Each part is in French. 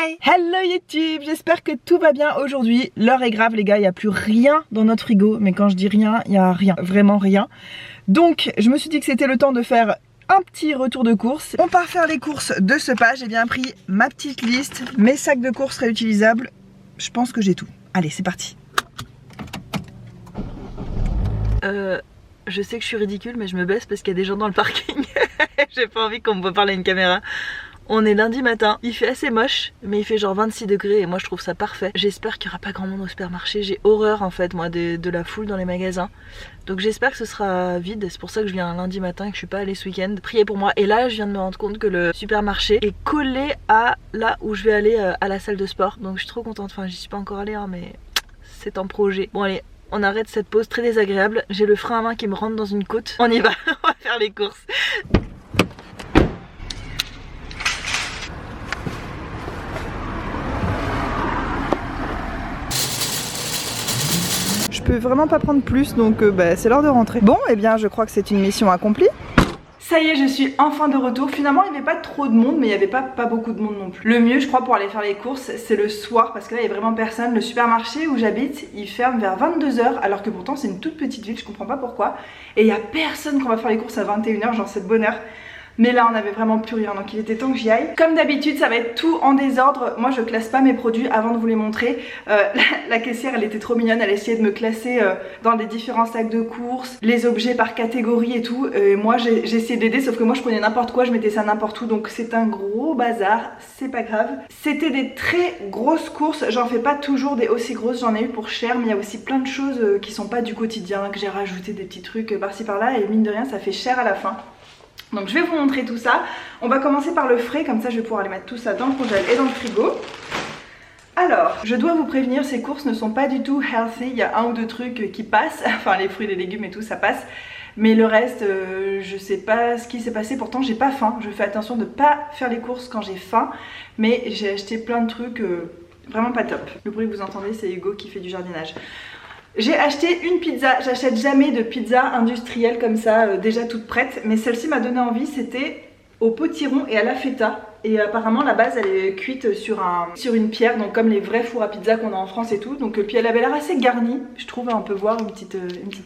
Hey, hello YouTube, j'espère que tout va bien aujourd'hui. L'heure est grave les gars, il n'y a plus rien dans notre frigo. Mais quand je dis rien, il n'y a rien, vraiment rien. Donc je me suis dit que c'était le temps de faire un petit retour de course. On part faire les courses de ce pas. J'ai bien pris ma petite liste, mes sacs de courses réutilisables. Je pense que j'ai tout. Allez, c'est parti. Je sais que je suis ridicule mais je me baisse parce qu'il y a des gens dans le parking. J'ai pas envie qu'on me voit parler à une caméra. On est lundi matin, il fait assez moche mais il fait genre 26 degrés et moi je trouve ça parfait. J'espère qu'il n'y aura pas grand monde au supermarché, j'ai horreur en fait moi de la foule dans les magasins. Donc j'espère que ce sera vide, c'est pour ça que je viens un lundi matin et que je suis pas allée ce week-end. Priez pour moi. Et là je viens de me rendre compte que le supermarché est collé à là où je vais aller à la salle de sport. Donc je suis trop contente, enfin j'y suis pas encore allée hein, mais c'est en projet. Bon allez, on arrête cette pause très désagréable. J'ai le frein à main qui me rentre dans une côte. On y va, on va faire les courses. Je peux vraiment pas prendre plus donc c'est l'heure de rentrer. Bon et bien je crois que c'est une mission accomplie. Ça y est, je suis enfin de retour. Finalement il n'y avait pas trop de monde mais il n'y avait pas beaucoup de monde non plus. Le mieux je crois pour aller faire les courses c'est le soir parce que là il n'y a vraiment personne. Le supermarché où j'habite il ferme vers 22 h alors que pourtant c'est une toute petite ville, je comprends pas pourquoi. Et il n'y a personne quand on va faire les courses à 21 h, genre c'est de bonne heure. Mais là on avait vraiment plus rien donc il était temps que j'y aille. Comme d'habitude ça va être tout en désordre. Moi je classe pas mes produits avant de vous les montrer. La caissière elle était trop mignonne, elle essayait de me classer dans les différents sacs de courses, les objets par catégorie et tout. Moi j'ai essayé d'aider sauf que moi je prenais n'importe quoi, je mettais ça n'importe où. Donc c'est un gros bazar, c'est pas grave. C'était des très grosses courses, j'en fais pas toujours des aussi grosses, j'en ai eu pour cher. Mais il y a aussi plein de choses qui sont pas du quotidien, que j'ai rajouté des petits trucs par-ci par-là. Et mine de rien ça fait cher à la fin. Donc je vais vous montrer tout ça. On va commencer par le frais, comme ça je vais pouvoir aller mettre tout ça dans le congèle et dans le frigo. Alors, je dois vous prévenir, ces courses ne sont pas du tout healthy. Il y a un ou deux trucs qui passent, enfin les fruits, les légumes et tout ça passe. Mais le reste, je sais pas ce qui s'est passé, pourtant j'ai pas faim. Je fais attention de pas faire les courses quand j'ai faim. Mais j'ai acheté plein de trucs vraiment pas top. Le bruit que vous entendez c'est Hugo qui fait du jardinage. J'ai acheté une pizza, j'achète jamais de pizza industrielle comme ça, déjà toute prête. Mais celle-ci m'a donné envie, c'était au potiron et à la feta. Et apparemment la base elle est cuite sur une pierre, donc comme les vrais fours à pizza qu'on a en France et tout. Donc puis elle avait l'air assez garnie, je trouve, on peut voir une petite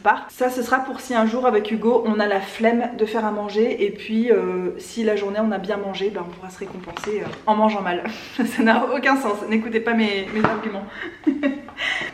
part. Ça ce sera pour si un jour avec Hugo on a la flemme de faire à manger. Et puis si la journée on a bien mangé, ben, on pourra se récompenser en mangeant mal. Ça n'a aucun sens, n'écoutez pas mes arguments.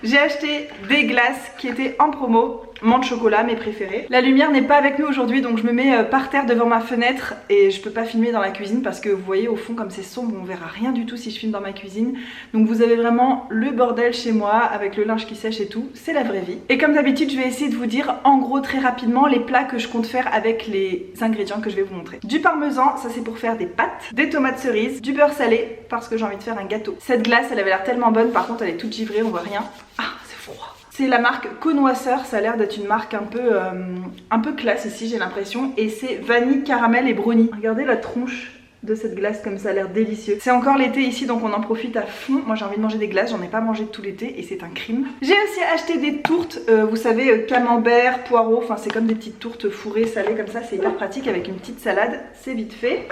J'ai acheté des glaces qui étaient en promo, menthe chocolat, mes préférés. La lumière n'est pas avec nous aujourd'hui donc je me mets par terre devant ma fenêtre et je peux pas filmer dans la cuisine parce que vous voyez au fond comme c'est sombre on verra rien du tout si je filme dans ma cuisine. Donc vous avez vraiment le bordel chez moi avec le linge qui sèche et tout, c'est la vraie vie. Et comme d'habitude je vais essayer de vous dire en gros très rapidement les plats que je compte faire avec les ingrédients que je vais vous montrer. Du parmesan, ça c'est pour faire des pâtes, des tomates cerises, du beurre salé parce que j'ai envie de faire un gâteau. Cette glace elle avait l'air tellement bonne, par contre elle est toute givrée, on voit rien. Ah c'est froid. C'est la marque Connoisseur, ça a l'air d'être une marque un peu classe ici j'ai l'impression. Et c'est vanille, caramel et brownie. Regardez la tronche de cette glace comme ça a l'air délicieux. C'est encore l'été ici donc on en profite à fond. Moi j'ai envie de manger des glaces, j'en ai pas mangé tout l'été et c'est un crime. J'ai aussi acheté des tourtes, vous savez camembert, poireaux, enfin c'est comme des petites tourtes fourrées, salées comme ça, c'est hyper pratique avec une petite salade, c'est vite fait.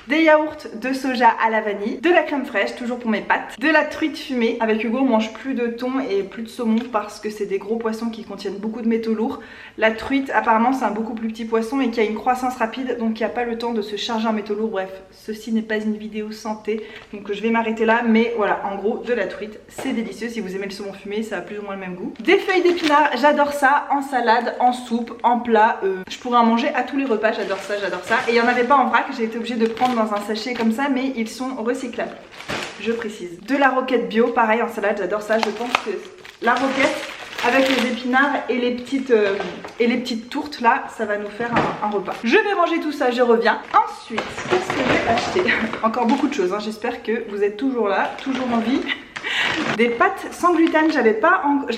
Des yaourts de soja à la vanille, de la crème fraîche, toujours pour mes pâtes, de la truite fumée. Avec Hugo on mange plus de thon et plus de saumon parce que c'est des gros poissons qui contiennent beaucoup de métaux lourds. La truite apparemment c'est un beaucoup plus petit poisson et qui a une croissance rapide donc il n'y a pas le temps de se charger en métaux lourds. Bref, ceci n'est pas une vidéo santé donc je vais m'arrêter là. Mais voilà, en gros de la truite, c'est délicieux. Si vous aimez le saumon fumé ça a plus ou moins le même goût. Des feuilles d'épinards, j'adore ça, en salade, en soupe, en plat, je pourrais en manger à tous les repas, j'adore ça, j'adore ça. Et il n'y en avait pas en vrac, j'ai été obligée de prendre dans un sachet comme ça mais ils sont recyclables, je précise. De la roquette bio, pareil en salade, j'adore ça. Je pense que la roquette avec les épinards et les petites tourtes là, ça va nous faire un repas. Je vais manger tout ça, je reviens. Ensuite, qu'est-ce que j'ai acheté? Encore beaucoup de choses, hein. J'espère que vous êtes toujours là, toujours en vie. Des pâtes sans gluten, je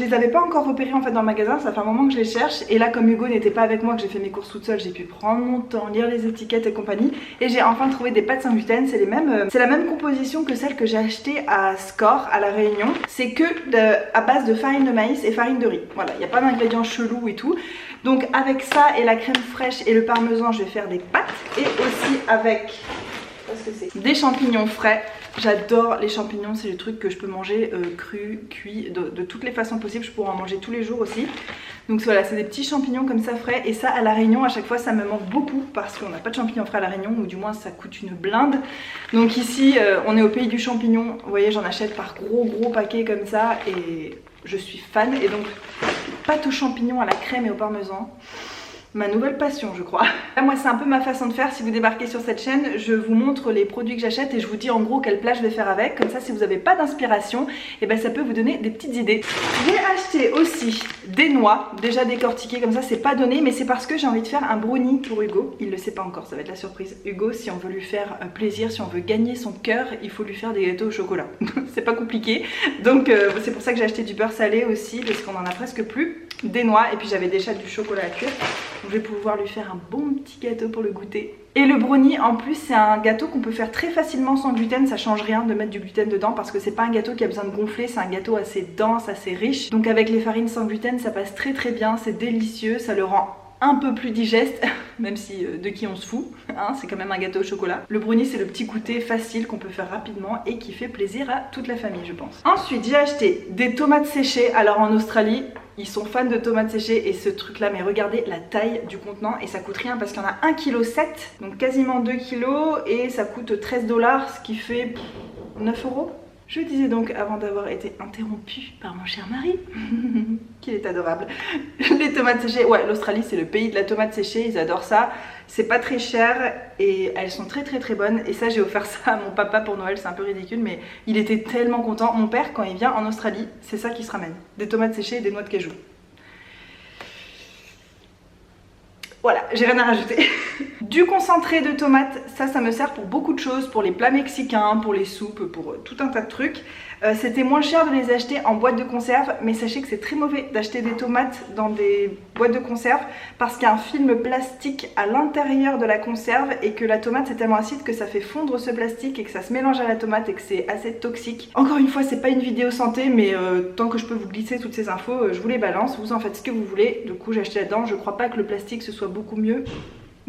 les avais pas encore repérées en fait dans le magasin, ça fait un moment que je les cherche. Et là comme Hugo n'était pas avec moi, que j'ai fait mes courses toute seule, j'ai pu prendre mon temps, lire les étiquettes et compagnie. Et j'ai enfin trouvé des pâtes sans gluten, c'est la même composition que celle que j'ai achetée à Score à La Réunion. C'est que à base de farine de maïs et farine de riz. Voilà, il n'y a pas d'ingrédients chelous et tout. Donc avec ça et la crème fraîche et le parmesan je vais faire des pâtes. Et aussi avec pas ce que c'est. Des champignons frais. J'adore les champignons, c'est le truc que je peux manger cru, cuit, de toutes les façons possibles. Je pourrais en manger tous les jours aussi. Donc voilà, c'est des petits champignons comme ça frais. Et ça à La Réunion, à chaque fois ça me manque beaucoup parce qu'on n'a pas de champignons frais à La Réunion, ou du moins ça coûte une blinde. Donc ici on est au pays du champignon. Vous voyez, j'en achète par gros paquets comme ça et je suis fan. Et donc pâte aux champignons à la crème et au parmesan, ma nouvelle passion je crois. Là, moi c'est un peu ma façon de faire. Si vous débarquez sur cette chaîne, je vous montre les produits que j'achète et je vous dis en gros quel plat je vais faire avec. Comme ça, si vous n'avez pas d'inspiration, et ben ça peut vous donner des petites idées. J'ai acheté aussi des noix déjà décortiquées, comme ça c'est pas donné, mais c'est parce que j'ai envie de faire un brownie pour Hugo. Il le sait pas encore, ça va être la surprise. Hugo, si on veut lui faire plaisir, si on veut gagner son cœur, il faut lui faire des gâteaux au chocolat. C'est pas compliqué. Donc c'est pour ça que j'ai acheté du beurre salé aussi, parce qu'on en a presque plus. Des noix, et puis j'avais déjà du chocolat à cuire. Donc je vais pouvoir lui faire un bon petit gâteau pour le goûter. Et le brownie en plus c'est un gâteau qu'on peut faire très facilement sans gluten. Ça change rien de mettre du gluten dedans parce que c'est pas un gâteau qui a besoin de gonfler. C'est un gâteau assez dense, assez riche. Donc avec les farines sans gluten ça passe très bien. C'est délicieux, ça le rend un peu plus digeste, même si de qui on se fout, hein, c'est quand même un gâteau au chocolat. Le brownie c'est le petit goûter facile qu'on peut faire rapidement et qui fait plaisir à toute la famille je pense. Ensuite j'ai acheté des tomates séchées. Alors en Australie ils sont fans de tomates séchées et ce truc là, mais regardez la taille du contenant et ça coûte rien parce qu'il y en a 1,7 kg, donc quasiment 2 kg et ça coûte 13 $, ce qui fait 9 €. Je disais donc avant d'avoir été interrompue par mon cher mari qu'il est adorable. Les tomates séchées, ouais, l'Australie c'est le pays de la tomate séchée, ils adorent ça. C'est pas très cher et elles sont très bonnes. Et ça j'ai offert ça à mon papa pour Noël, c'est un peu ridicule mais il était tellement content. Mon père quand il vient en Australie, c'est ça qui se ramène, des tomates séchées et des noix de cajou. Voilà, j'ai rien à rajouter. Du concentré de tomates, ça me sert pour beaucoup de choses, pour les plats mexicains, pour les soupes, pour tout un tas de trucs. C'était moins cher de les acheter en boîte de conserve, mais sachez que c'est très mauvais d'acheter des tomates dans des boîtes de conserve parce qu'il y a un film plastique à l'intérieur de la conserve et que la tomate c'est tellement acide que ça fait fondre ce plastique et que ça se mélange à la tomate et que c'est assez toxique. Encore une fois, c'est pas une vidéo santé, mais tant que je peux vous glisser toutes ces infos, je vous les balance, vous en faites ce que vous voulez. Du coup j'ai acheté là-dedans, je crois pas que le plastique ce soit beaucoup mieux,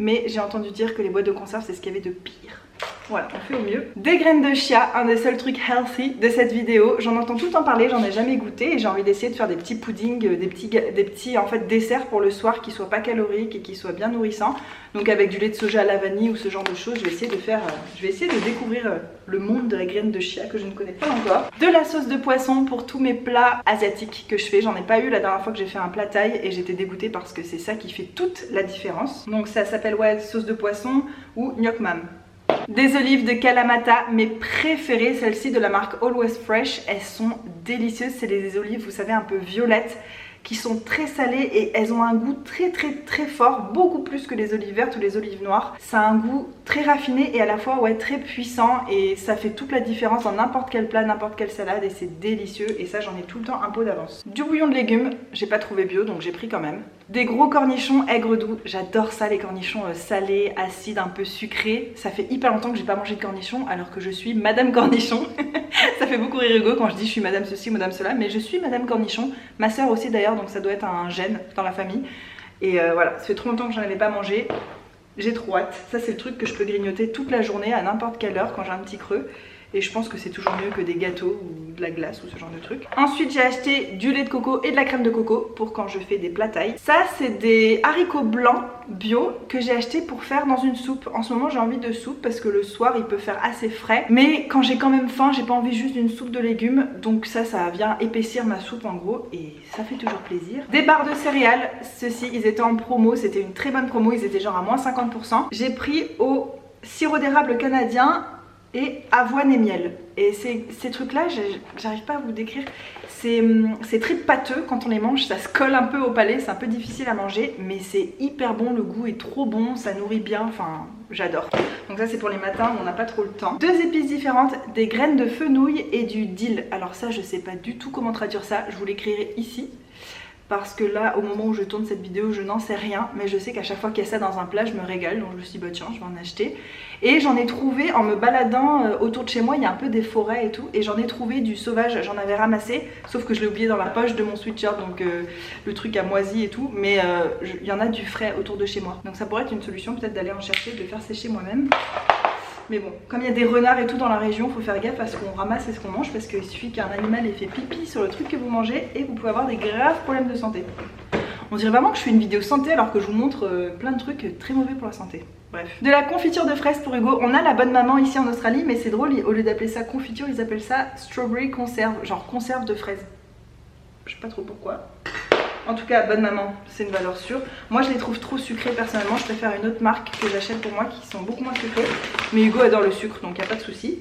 mais j'ai entendu dire que les boîtes de conserve c'est ce qu'il y avait de pire. Voilà, on fait au mieux. Des graines de chia, un des seuls trucs healthy de cette vidéo. J'en entends tout le temps parler, j'en ai jamais goûté et j'ai envie d'essayer de faire des petits puddings, des petits en fait desserts pour le soir qui soient pas caloriques et qui soient bien nourrissants. Donc avec du lait de soja à la vanille ou ce genre de choses, je vais essayer de découvrir le monde de la graine de chia que je ne connais pas encore. De la sauce de poisson pour tous mes plats asiatiques que je fais. J'en ai pas eu la dernière fois que j'ai fait un plat thaï et j'étais dégoûtée parce que c'est ça qui fait toute la différence. Donc ça s'appelle ouais sauce de poisson ou nyok mam. Des olives de Kalamata, mes préférées, celles-ci de la marque Always Fresh, elles sont délicieuses. C'est des olives, vous savez, un peu violettes, qui sont très salées et elles ont un goût très fort, beaucoup plus que les olives vertes ou les olives noires. Ça a un goût très raffiné et à la fois ouais, très puissant et ça fait toute la différence dans n'importe quel plat, n'importe quelle salade et c'est délicieux et ça j'en ai tout le temps un pot d'avance. Du bouillon de légumes, j'ai pas trouvé bio donc j'ai pris quand même. Des gros cornichons aigre doux, j'adore ça les cornichons salés, acides, un peu sucrés. Ça fait hyper longtemps que j'ai pas mangé de cornichons alors que je suis Madame Cornichon. Ça fait beaucoup rire Hugo quand je dis je suis Madame ceci ou Madame cela, mais je suis Madame Cornichon. Ma soeur aussi d'ailleurs, donc ça doit être un gène dans la famille. Et voilà, ça fait trop longtemps que j'en avais pas mangé. J'ai trop hâte. Ça c'est le truc que je peux grignoter toute la journée à n'importe quelle heure quand j'ai un petit creux. Et je pense que c'est toujours mieux que des gâteaux ou de la glace ou ce genre de truc. Ensuite j'ai acheté du lait de coco et de la crème de coco pour quand je fais des plats thaï. Ça c'est des haricots blancs bio que j'ai acheté pour faire dans une soupe. En ce moment j'ai envie de soupe parce que le soir il peut faire assez frais. Mais quand j'ai quand même faim, j'ai pas envie juste d'une soupe de légumes. Donc ça vient épaissir ma soupe en gros et ça fait toujours plaisir. Des barres de céréales, ceux-ci ils étaient en promo, c'était une très bonne promo, ils étaient genre à moins 50%. J'ai pris au sirop d'érable canadien et avoine et miel. Et ces trucs là, j'arrive pas à vous décrire, c'est très pâteux quand on les mange, ça se colle un peu au palais, c'est un peu difficile à manger, mais c'est hyper bon, le goût est trop bon, ça nourrit bien, enfin j'adore. Donc ça c'est pour les matins où on n'a pas trop le temps. Deux épices différentes, des graines de fenouil et du dill. Alors ça je sais pas du tout comment traduire ça, je vous l'écrirai ici. Parce que là, au moment où je tourne cette vidéo, je n'en sais rien. Mais je sais qu'à chaque fois qu'il y a ça dans un plat, je me régale. Donc je me suis dit, bah tiens, je vais en acheter. Et j'en ai trouvé, en me baladant autour de chez moi, il y a un peu des forêts et tout. Et j'en ai trouvé du sauvage, j'en avais ramassé. Sauf que je l'ai oublié dans la poche de mon sweatshirt. Donc le truc a moisi et tout. Mais il y en a du frais autour de chez moi. Donc ça pourrait être une solution peut-être d'aller en chercher, de le faire sécher moi-même. Mais bon, comme il y a des renards et tout dans la région, faut faire gaffe à ce qu'on ramasse et ce qu'on mange parce qu'il suffit qu'un animal ait fait pipi sur le truc que vous mangez et vous pouvez avoir des graves problèmes de santé. On dirait vraiment que je fais une vidéo santé alors que je vous montre plein de trucs très mauvais pour la santé. Bref. De la confiture de fraises pour Hugo. On a la bonne maman ici en Australie, mais c'est drôle, au lieu d'appeler ça confiture, ils appellent ça strawberry conserve, genre conserve de fraises. Je sais pas trop pourquoi. En tout cas, bonne maman, c'est une valeur sûre. Moi, je les trouve trop sucrées personnellement. Je préfère une autre marque que j'achète pour moi qui sont beaucoup moins sucrées. Mais Hugo adore le sucre, donc il n'y a pas de souci.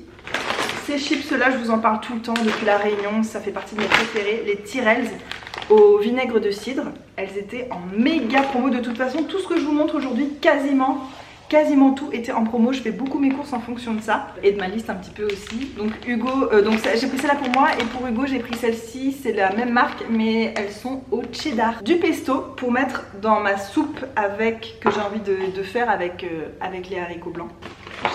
Ces chips-là, je vous en parle tout le temps depuis la Réunion. Ça fait partie de mes préférés. Les Tyrells au vinaigre de cidre. Elles étaient en méga promo. De toute façon, tout ce que je vous montre aujourd'hui, quasiment tout était en promo. Je fais beaucoup mes courses en fonction de ça et de ma liste un petit peu aussi. Donc Hugo, j'ai pris celle-là pour moi et pour Hugo j'ai pris celle-ci. C'est la même marque mais elles sont au cheddar. Du pesto pour mettre dans ma soupe que j'ai envie de faire avec les haricots blancs.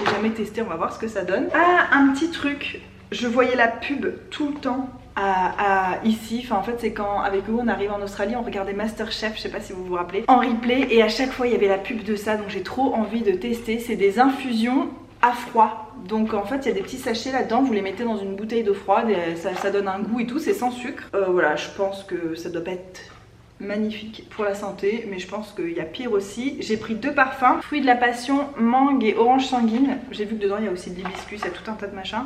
J'ai jamais testé, on va voir ce que ça donne. Ah, un petit truc, je voyais la pub tout le temps ici, enfin en fait c'est quand avec Hugo on arrive en Australie, on regardait Masterchef, je sais pas si vous vous rappelez, en replay, et à chaque fois il y avait la pub de ça, donc j'ai trop envie de tester. C'est des infusions à froid, donc en fait il y a des petits sachets là-dedans, vous les mettez dans une bouteille d'eau froide et ça donne un goût et tout, c'est sans sucre. Voilà, je pense que ça doit pas être magnifique pour la santé, mais je pense qu'il y a pire aussi. J'ai pris 2 parfums, fruits de la passion, mangue et orange sanguine. J'ai vu que dedans il y a aussi de l'hibiscus, il y a tout un tas de machins.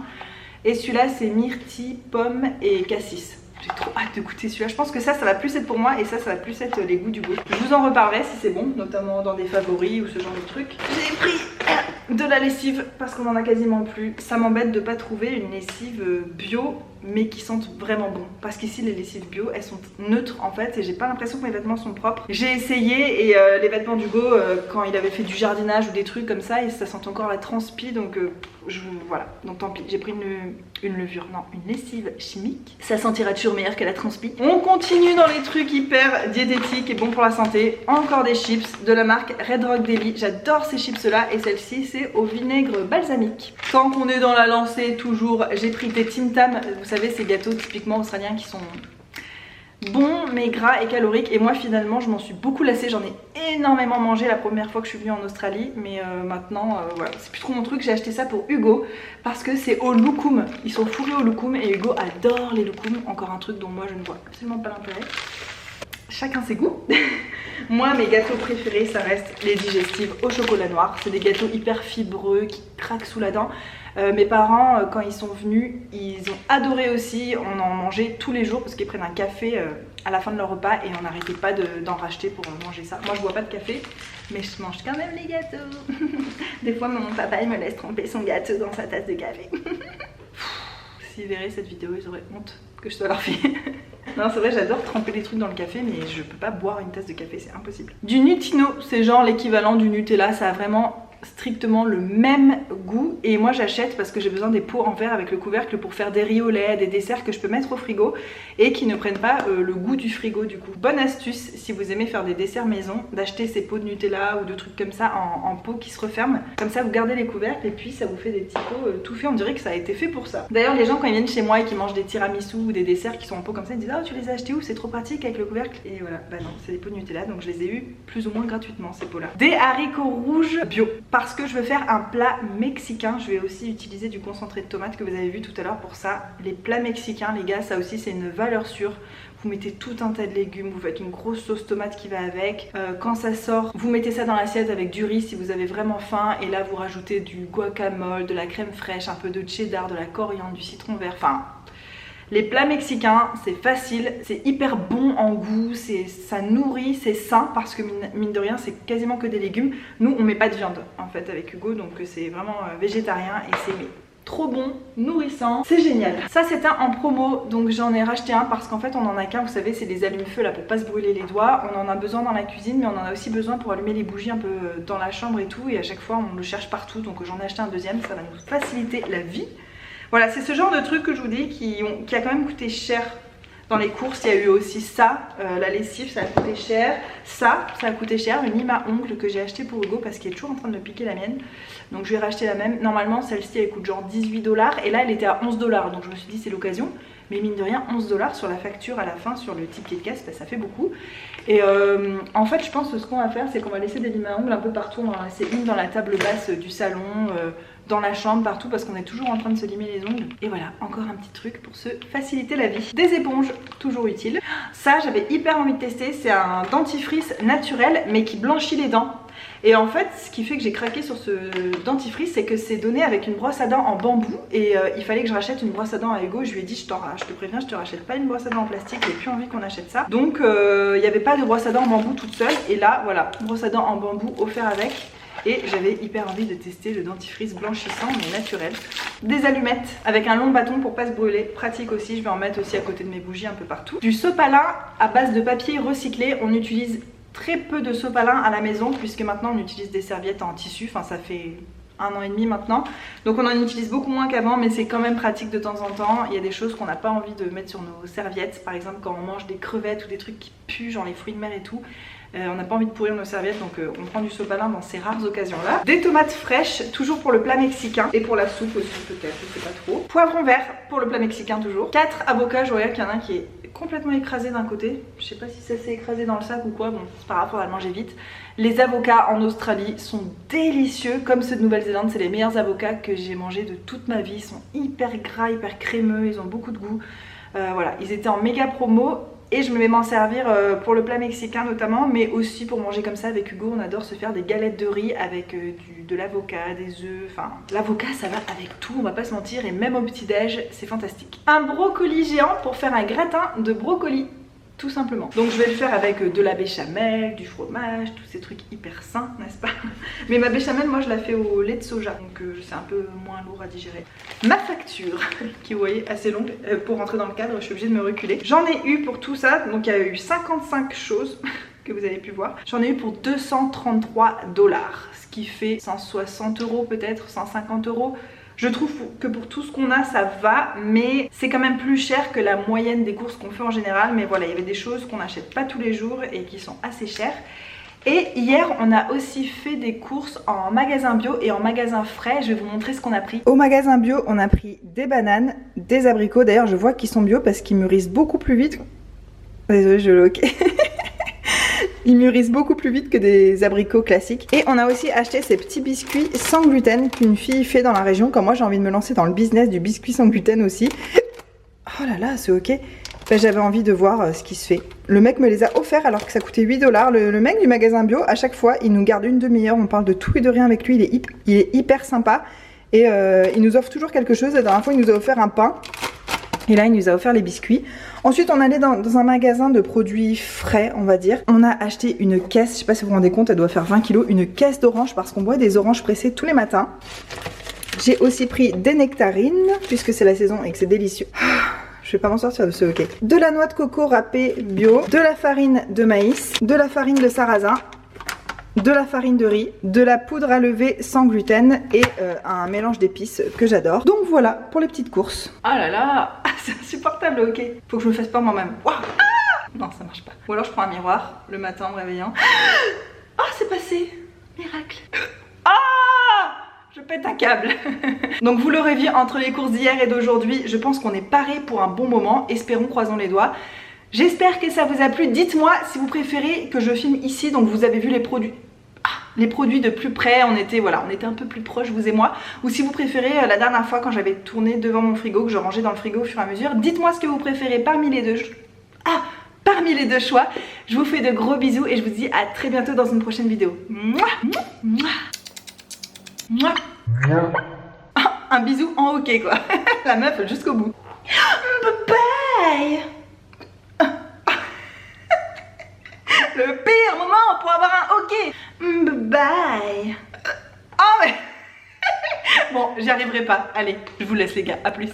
Et celui-là c'est myrtille, pomme et cassis. J'ai trop hâte de goûter celui-là. Je pense que ça va plus être pour moi et ça va plus être les goûts du goût. Je vous en reparlerai si c'est bon, notamment dans des favoris ou ce genre de trucs. J'ai pris de la lessive parce qu'on en a quasiment plus. Ça m'embête de pas trouver une lessive bio mais qui sentent vraiment bon. Parce qu'ici les lessives bio elles sont neutres en fait et j'ai pas l'impression que mes vêtements sont propres. J'ai essayé et les vêtements d'Hugo quand il avait fait du jardinage ou des trucs comme ça et ça sent encore la transpi donc voilà. Donc tant pis, j'ai pris une levure, non, une lessive chimique. Ça sentira toujours meilleur que la transpi. On continue dans les trucs hyper diététiques et bons pour la santé. Encore des chips de la marque Red Rock Deli. J'adore ces chips là et celle-ci c'est au vinaigre balsamique. Tant qu'on est dans la lancée toujours, j'ai pris des Tim Tam. Vous savez ces gâteaux typiquement australiens qui sont bons mais gras et caloriques, et moi finalement je m'en suis beaucoup lassée. J'en ai énormément mangé la première fois que je suis venue en Australie, mais maintenant voilà, c'est plus trop mon truc. J'ai acheté ça pour Hugo parce que c'est au loukoum, ils sont fourrés au loukoum et Hugo adore les loukoums, encore un truc dont moi je ne vois absolument pas l'intérêt. Chacun ses goûts. Moi mes gâteaux préférés ça reste les digestives au chocolat noir. C'est des gâteaux hyper fibreux qui craquent sous la dent. Mes parents quand ils sont venus ils ont adoré aussi, on en mangeait tous les jours parce qu'ils prennent un café à la fin de leur repas et on n'arrêtait pas d'en racheter pour manger ça. Moi je bois pas de café mais je mange quand même les gâteaux. Des fois mon papa il me laisse tremper son gâteau dans sa tasse de café. S'ils verraient cette vidéo ils auraient honte que je sois leur fille. Non c'est vrai, j'adore tremper des trucs dans le café mais je peux pas boire une tasse de café, c'est impossible. Du Nutino, c'est genre l'équivalent du Nutella, ça a vraiment strictement le même goût et moi j'achète parce que j'ai besoin des pots en verre avec le couvercle pour faire des riz au lait, des desserts que je peux mettre au frigo et qui ne prennent pas le goût du frigo du coup. Bonne astuce si vous aimez faire des desserts maison, d'acheter ces pots de Nutella ou de trucs comme ça en pots qui se referment, comme ça vous gardez les couvercles et puis ça vous fait des petits pots tout faits, on dirait que ça a été fait pour ça. D'ailleurs les gens quand ils viennent chez moi et qui mangent des tiramisu ou des desserts qui sont en pot comme ça, ils disent ah tu les as achetés où, c'est trop pratique avec le couvercle. Et voilà, bah non, c'est des pots de Nutella donc je les ai eu plus ou moins gratuitement ces pots là. Des haricots rouges bio parce que je veux faire un plat mexicain. Je vais aussi utiliser du concentré de tomate que vous avez vu tout à l'heure pour ça. Les plats mexicains les gars, ça aussi c'est une valeur sûre. Vous mettez tout un tas de légumes, vous faites une grosse sauce tomate qui va avec. Quand ça sort, vous mettez ça dans l'assiette avec du riz si vous avez vraiment faim. Et là vous rajoutez du guacamole, de la crème fraîche, un peu de cheddar, de la coriandre, du citron vert, enfin... Les plats mexicains, c'est facile, c'est hyper bon en goût, ça nourrit, c'est sain parce que mine de rien, c'est quasiment que des légumes. Nous, on met pas de viande en fait avec Hugo, donc c'est vraiment végétarien et c'est trop bon, nourrissant, c'est génial. Ça c'est un en promo, donc j'en ai racheté un parce qu'en fait on en a qu'un, vous savez c'est des allume-feu là pour pas se brûler les doigts. On en a besoin dans la cuisine mais on en a aussi besoin pour allumer les bougies un peu dans la chambre et tout, et à chaque fois on le cherche partout, donc j'en ai acheté un deuxième, ça va nous faciliter la vie. Voilà, c'est ce genre de truc que je vous dis qui a quand même coûté cher dans les courses. Il y a eu aussi ça, la lessive, ça a coûté cher. Ça a coûté cher, une lime à ongles que j'ai acheté pour Hugo parce qu'il est toujours en train de me piquer la mienne. Donc je vais racheter la même. Normalement, celle-ci elle coûte genre 18 $. Et là, elle était à 11 $. Donc je me suis dit, c'est l'occasion. Mais mine de rien, 11 $ sur la facture à la fin, sur le ticket de caisse, bah, ça fait beaucoup. Et en fait, je pense que ce qu'on va faire, c'est qu'on va laisser des limes à ongles un peu partout. On va en laisser une dans la table basse du salon, dans la chambre, partout, parce qu'on est toujours en train de se limer les ongles. Et voilà, encore un petit truc pour se faciliter la vie. Des éponges, toujours utiles. Ça, j'avais hyper envie de tester, c'est un dentifrice naturel, mais qui blanchit les dents. Et en fait, ce qui fait que j'ai craqué sur ce dentifrice, c'est que c'est donné avec une brosse à dents en bambou. Et il fallait que je rachète une brosse à dents à Hugo. Je lui ai dit, je te préviens, je te rachète pas une brosse à dents en plastique, j'ai plus envie qu'on achète ça. Donc il n'y avait pas de brosse à dents en bambou toute seule. Et là, voilà, brosse à dents en bambou offert avec. Et j'avais hyper envie de tester le dentifrice blanchissant mais naturel. Des allumettes avec un long bâton pour pas se brûler, pratique aussi, je vais en mettre aussi à côté de mes bougies un peu partout. Du sopalin à base de papier recyclé, on utilise très peu de sopalin à la maison puisque maintenant on utilise des serviettes en tissu, enfin ça fait 1 an et demi maintenant. Donc on en utilise beaucoup moins qu'avant, mais c'est quand même pratique de temps en temps. Il y a des choses qu'on n'a pas envie de mettre sur nos serviettes, par exemple quand on mange des crevettes ou des trucs qui puent, genre les fruits de mer et tout. On n'a pas envie de pourrir nos serviettes, donc on prend du sopalin dans ces rares occasions là. Des tomates fraîches, toujours pour le plat mexicain. Et pour la soupe aussi peut-être, je sais pas trop. Poivron vert pour le plat mexicain toujours. 4 avocats, je regarde qu'il y en a un qui est complètement écrasé d'un côté. Je sais pas si ça s'est écrasé dans le sac ou quoi, bon c'est pas grave, faudra le manger vite. Les avocats en Australie sont délicieux, comme ceux de Nouvelle-Zélande, c'est les meilleurs avocats que j'ai mangés de toute ma vie. Ils sont hyper gras, hyper crémeux, ils ont beaucoup de goût. Voilà, ils étaient en méga promo. Et je me vais m'en servir pour le plat mexicain notamment, mais aussi pour manger comme ça avec Hugo. On adore se faire des galettes de riz avec de l'avocat, des œufs, enfin l'avocat ça va avec tout, on va pas se mentir, et même au petit déj c'est fantastique. Un brocoli géant pour faire un gratin de brocoli, tout simplement. Donc je vais le faire avec de la béchamel, du fromage, tous ces trucs hyper sains, n'est-ce pas? Mais ma béchamel, moi je la fais au lait de soja, donc c'est un peu moins lourd à digérer. Ma facture, qui vous voyez assez longue, pour rentrer dans le cadre, je suis obligée de me reculer. J'en ai eu pour tout ça, donc il y a eu 55 choses que vous avez pu voir. J'en ai eu pour 233 $, ce qui fait 160 € peut-être, 150 €. Je trouve que pour tout ce qu'on a ça va, mais c'est quand même plus cher que la moyenne des courses qu'on fait en général. Mais voilà, il y avait des choses qu'on n'achète pas tous les jours et qui sont assez chères. Et hier on a aussi fait des courses en magasin bio et en magasin frais. Je vais vous montrer ce qu'on a pris. Au magasin bio on a pris des bananes, des abricots. D'ailleurs je vois qu'ils sont bio parce qu'ils mûrissent beaucoup plus vite. Désolée, je loque. Ils mûrissent beaucoup plus vite que des abricots classiques. Et on a aussi acheté ces petits biscuits sans gluten qu'une fille fait dans la région. Comme moi j'ai envie de me lancer dans le business du biscuit sans gluten aussi. Oh là là, c'est ok. Ben, j'avais envie de voir ce qui se fait. Le mec me les a offerts alors que ça coûtait 8 $. Le mec du magasin bio, à chaque fois, il nous garde une demi-heure. On parle de tout et de rien avec lui. Il est hyper sympa. Et il nous offre toujours quelque chose. La dernière fois, il nous a offert un pain. Et là il nous a offert les biscuits. Ensuite on allait dans un magasin de produits frais on va dire. On a acheté une caisse, je sais pas si vous vous rendez compte, elle doit faire 20 kg. Une caisse d'oranges parce qu'on boit des oranges pressées tous les matins. J'ai aussi pris des nectarines puisque c'est la saison et que c'est délicieux. Je vais pas m'en sortir de ce hockey. De la noix de coco râpée bio. De la farine de maïs. De la farine de sarrasin. De la farine de riz, de la poudre à lever sans gluten et un mélange d'épices que j'adore. Donc voilà pour les petites courses. Ah là là, c'est insupportable, ok. Faut que je me fasse peur moi-même. Wow. Ah non, ça marche pas. Ou alors je prends un miroir le matin en me réveillant. Ah, c'est passé. Miracle. Ah, je pète un câble. Donc vous l'aurez vu, entre les courses d'hier et d'aujourd'hui, je pense qu'on est paré pour un bon moment. Espérons, croisons les doigts. J'espère que ça vous a plu. Dites-moi si vous préférez que je filme ici. Donc vous avez vu les produits. Les produits de plus près, on était un peu plus proches vous et moi. Ou si vous préférez la dernière fois quand j'avais tourné devant mon frigo, que je rangeais dans le frigo au fur et à mesure. Dites-moi ce que vous préférez parmi les deux. Parmi les deux choix. Je vous fais de gros bisous et je vous dis à très bientôt dans une prochaine vidéo. Mouah, mouah, mouah. Un bisou en hockey quoi. La meuf jusqu'au bout. Bye. Le pire moment pour avoir un hockey. Bye. Oh mais... Bon, j'y arriverai pas. Allez, je vous laisse les gars, à plus.